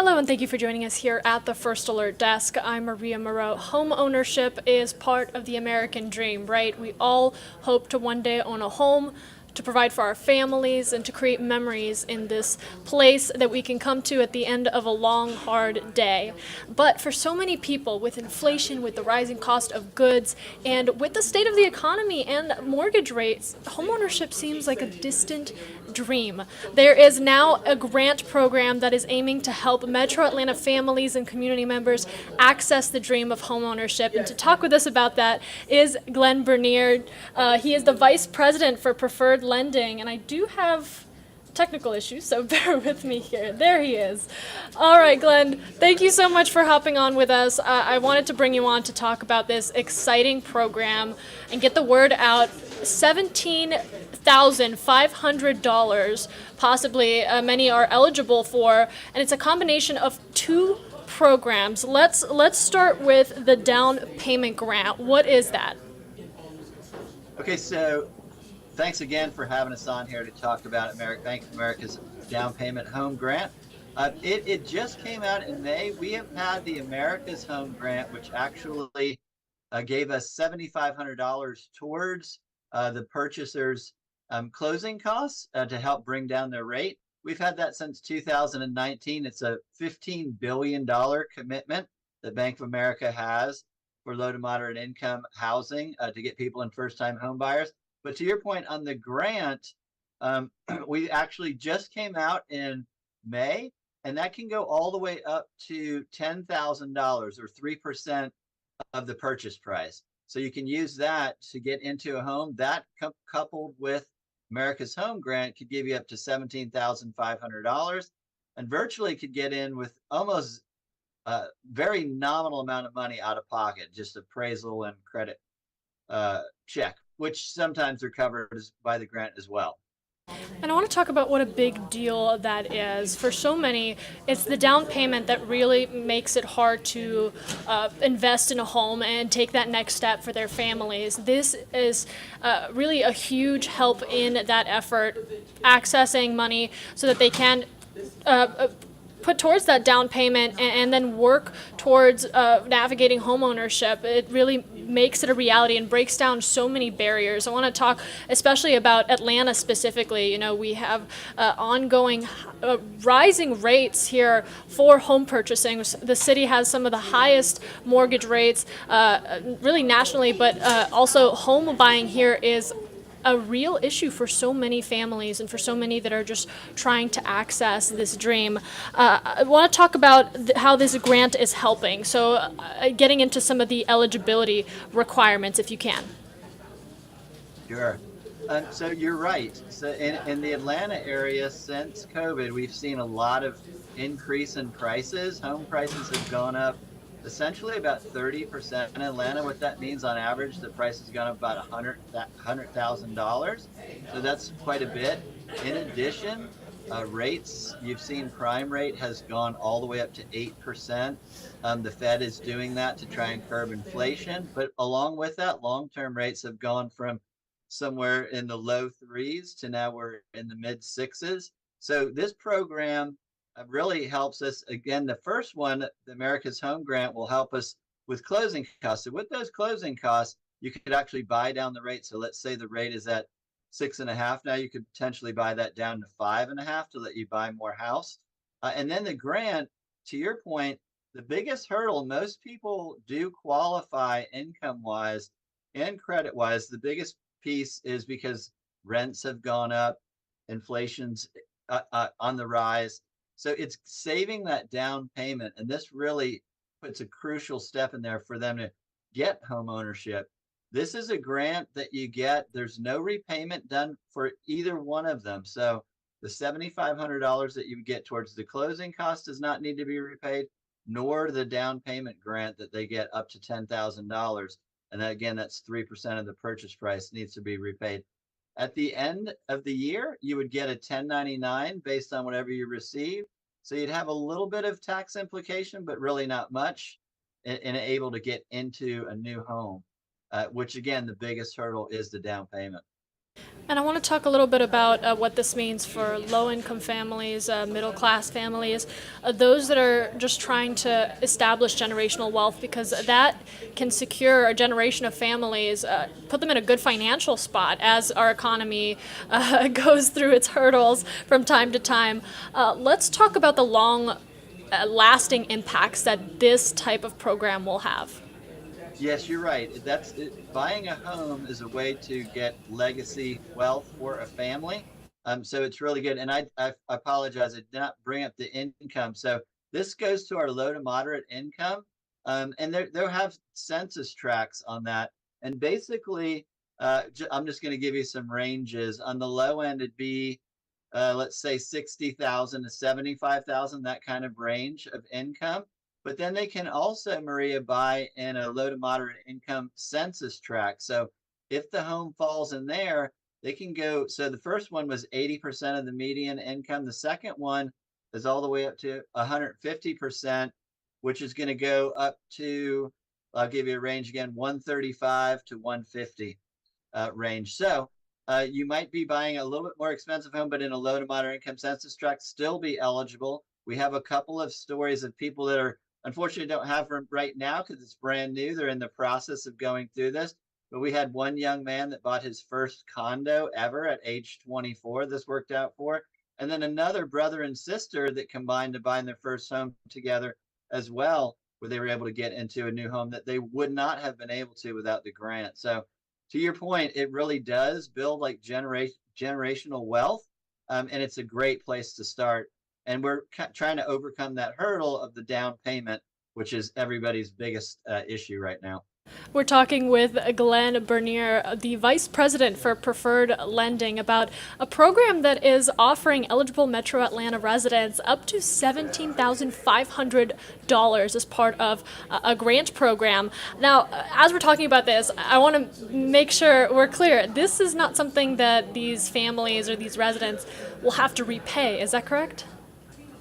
Hello, and thank you for joining us here at the First Alert Desk. I'm Maria Moreau. Home ownership is part of the American dream, right? We all hope to one day own a home, to provide for our families, and to create memories in this place that we can come to at the end of a long, hard day. But for so many people, with inflation, with the rising cost of goods, and with the state of the economy and mortgage rates, homeownership seems like a distant dream. There is now a grant program that is aiming to help Metro Atlanta families and community members access the dream of homeownership. And to talk with us about that is Glen Bernier. He is the Vice President for Preferred Lending, and I do have technical issues, so bear with me here. There he is. All right, Glenn, thank you so much for hopping on with us. I wanted to bring you on to talk about this exciting program and get the word out. $17,500, possibly many are eligible for, and it's a combination of two programs. Let's start with the down payment grant. What is that? Okay, so thanks again for having us on here to talk about Bank of America's down payment home grant. It just came out in May. We have had the America's Home Grant, which actually gave us $7,500 towards the purchaser's closing costs to help bring down their rate. We've had that since 2019. It's a $15 billion commitment that Bank of America has for low to moderate income housing to get people in first-time home buyers. But to your point on the grant, we actually just came out in May, and that can go all the way up to $10,000 or 3% of the purchase price. So you can use that to get into a home. That coupled with America's Home Grant could give you up to $17,500 and virtually could get in with almost a very nominal amount of money out of pocket, just appraisal and credit check, which sometimes are covered by the grant as well. And I want to talk about what a big deal that is. For so many, it's the down payment that really makes it hard to invest in a home and take that next step for their families. This is really a huge help in that effort, accessing money so that they can put towards that down payment and then work towards navigating homeownership. It really makes it a reality and breaks down so many barriers. I want to talk especially about Atlanta specifically. You know, we have ongoing rising rates here for home purchasing. The city has some of the highest mortgage rates really nationally, but also home buying here is a real issue for so many families and for so many that are just trying to access this dream. I want to talk about how this grant is helping. So getting into some of the eligibility requirements, if you can. Sure. So you're right. So in the Atlanta area since COVID, we've seen a lot of increase in prices. Home prices have gone up essentially about 30% in Atlanta. What that means on average, the price has gone up about $100,000. So that's quite a bit. In addition, rates, you've seen prime rate has gone all the way up to 8%. The Fed is doing that to try and curb inflation. But along with that, long-term rates have gone from somewhere in the low threes to now we're in the mid sixes. So this program really helps us. Again, the first one, the America's Home Grant, will help us with closing costs. So with those closing costs, you could actually buy down the rate. So let's say the rate is at 6.5. Now you could potentially buy that down to 5.5 to let you buy more house. And then the grant, to your point, the biggest hurdle, most people do qualify income wise and credit wise. The biggest piece is because rents have gone up, inflation's on the rise. So it's saving that down payment. And this really puts a crucial step in there for them to get home ownership. This is a grant that you get. There's no repayment done for either one of them. So the $7,500 that you get towards the closing cost does not need to be repaid, nor the down payment grant that they get up to $10,000. And again, that's 3% of the purchase price needs to be repaid. At the end of the year, you would get a 1099 based on whatever you receive. So you'd have a little bit of tax implication, but really not much, and able to get into a new home, which again, the biggest hurdle is the down payment. And I want to talk a little bit about what this means for low-income families, middle-class families, those that are just trying to establish generational wealth, because that can secure a generation of families, put them in a good financial spot as our economy goes through its hurdles from time to time. Let's talk about the long lasting impacts that this type of program will have. Yes, you're right. Buying a home is a way to get legacy wealth for a family. So it's really good. And I apologize, I did not bring up the income. So this goes to our low to moderate income, and they'll have census tracts on that. And basically, I'm just going to give you some ranges. On the low end, it'd be let's say 60,000 to 75,000, that kind of range of income. But then they can also, Maria, buy in a low to moderate income census tract. So if the home falls in there, they can go. So the first one was 80% of the median income. The second one is all the way up to 150%, which is going to go up to, I'll give you a range again, 135 to 150 range. So you might be buying a little bit more expensive home, but in a low to moderate income census tract, still be eligible. We have a couple of stories of people that are unfortunately don't have room right now because it's brand new. They're in the process of going through this. But we had one young man that bought his first condo ever at age 24. This worked out for. And then another brother and sister that combined to buy their first home together as well, where they were able to get into a new home that they would not have been able to without the grant. So to your point, it really does build like generational wealth, and it's a great place to start. And we're trying to overcome that hurdle of the down payment, which is everybody's biggest issue right now. We're talking with Glen Bernier, the Vice President for Preferred Lending, about a program that is offering eligible Metro Atlanta residents up to $17,500 as part of a grant program. Now, as we're talking about this, I want to make sure we're clear. This is not something that these families or these residents will have to repay. Is that correct?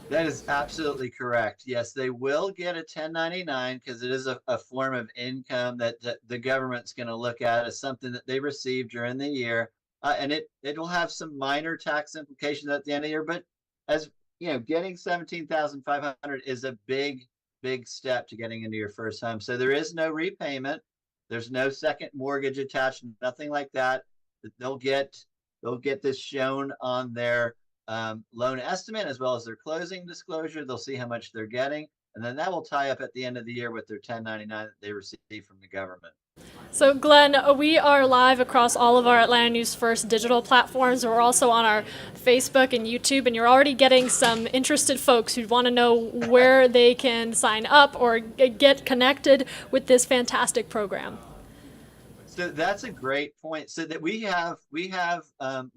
That is absolutely correct. Yes, they will get a 1099 because it is a form of income that the government's going to look at as something that they received during the year. And it will have some minor tax implications at the end of the year. But as you know, getting 17,500 is a big step to getting into your first home. So there is no repayment. There's no second mortgage attached, nothing like that. They'll get this shown on their loan estimate as well as their closing disclosure. They'll see how much they're getting, and then that will tie up at the end of the year with their 1099 that they receive from the government. So, Glen, we are live across all of our Atlanta News First digital platforms. We're also on our Facebook and YouTube, and you're already getting some interested folks who want to know where they can sign up or get connected with this fantastic program. So that's a great point. So that we have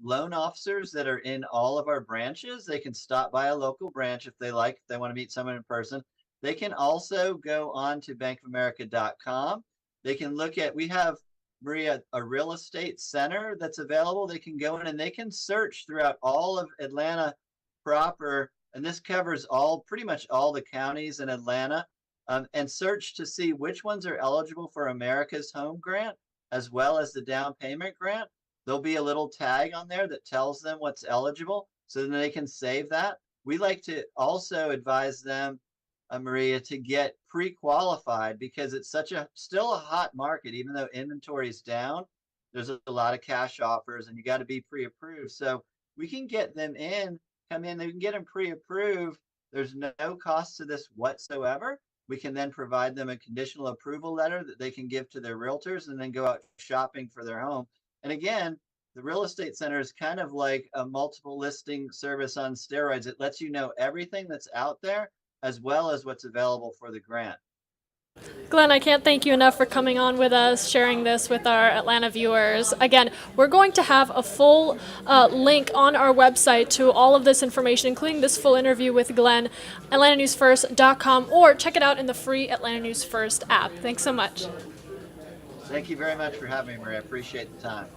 loan officers that are in all of our branches. They can stop by a local branch if they like, if they want to meet someone in person. They can also go on to bankofamerica.com. They can look at, we have, Maria, a real estate center that's available. They can go in and they can search throughout all of Atlanta proper. And this covers pretty much all the counties in Atlanta, and search to see which ones are eligible for America's Home Grant as well as the down payment grant. There'll be a little tag on there that tells them what's eligible, so then they can save that. We like to also advise them, Maria, to get pre-qualified because it's still a hot market, even though inventory is down. There's a lot of cash offers and you got to be pre-approved. So we can get them come in, they can get them pre-approved. There's no cost to this whatsoever. We can then provide them a conditional approval letter that they can give to their realtors and then go out shopping for their home. And again, the real estate center is kind of like a multiple listing service on steroids. It lets you know everything that's out there as well as what's available for the grant. Glen, I can't thank you enough for coming on with us, sharing this with our Atlanta viewers. Again, we're going to have a full link on our website to all of this information, including this full interview with Glen, atlantanewsfirst.com, or check it out in the free Atlanta News First app. Thanks so much. Thank you very much for having me, Maria. I appreciate the time.